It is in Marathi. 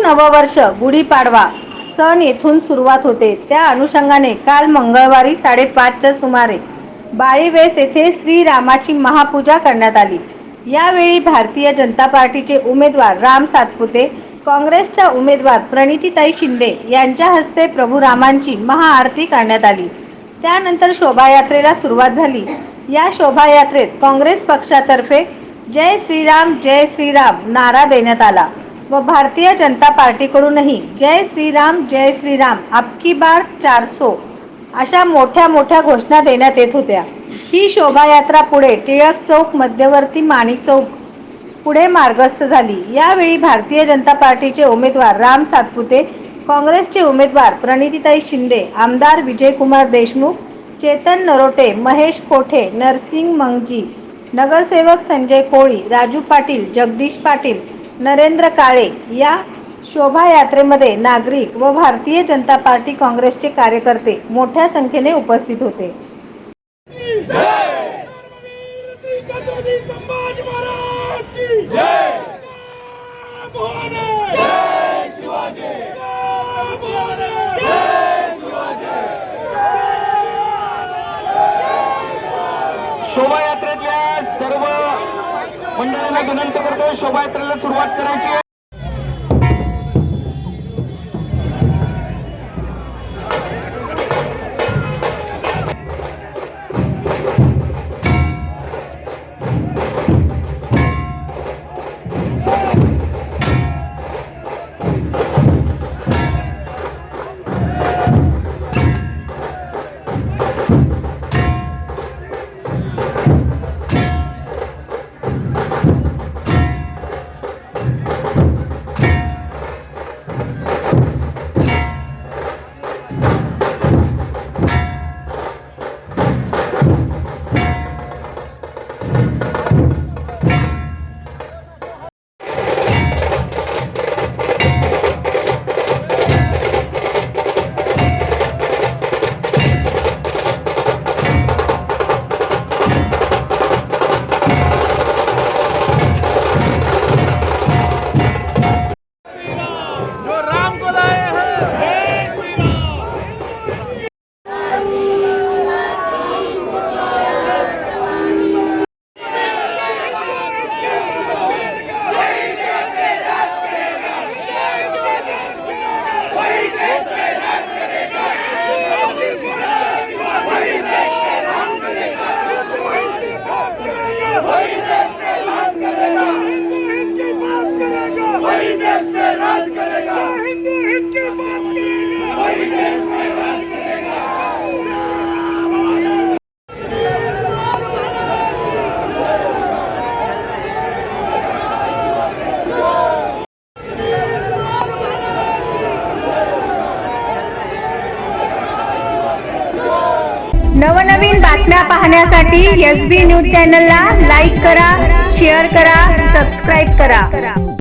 नववर्ष गुढीपाडवा सण येथून सुरुवात होते। त्या अनुषंगाने काल मंगळवारी 5:30च्या सुमारे बाळीवेस येथे श्रीरामाची महापूजा करण्यात आली। यावेळी भारतीय जनता पार्टीचे उमेदवार राम सातपुते, काँग्रेसच्या उमेदवार प्रणितीताई शिंदे यांच्या हस्ते प्रभू रामांची महाआरती करण्यात आली। त्यानंतर शोभायात्रेला सुरुवात झाली। या शोभायात्रेत काँग्रेस पक्षातर्फे जय श्रीराम नारा देण्यात आला व भारतीय जनता पार्टीकडूनही जय श्रीराम अबकी बार 400 अशा मोठ्या घोषणा देण्यात येत होत्या। ही शोभायात्रा पुढे टिळक चौक, मध्यवर्ती माणिक चौक पुढे मार्गस्थ झाली। यावेळी भारतीय जनता पार्टीचे उमेदवार राम सातपुते, काँग्रेसचे उमेदवार प्रणितीताई शिंदे, आमदार विजयकुमार देशमुख, चेतन नरोटे, महेश कोठे, नरसिंग मंगजी, नगरसेवक संजय कोळी, राजू पाटील, जगदीश पाटील, नरेंद्र काळे या शोभायात्रेमध्ये नागरिक व भारतीय जनता पार्टी काँग्रेसचे कार्यकर्ते मोठ्या संख्येने उपस्थित होते। शोभायात्रेतल्या सर्व मंडळांना विनंती करतो, शोभायात्रेला सुरुवात करायची। नवनवीन बातम्या पाहण्यासाठी SB न्यूज चॅनलला लाईक करा, शेअर करा, सबस्क्राईब करा।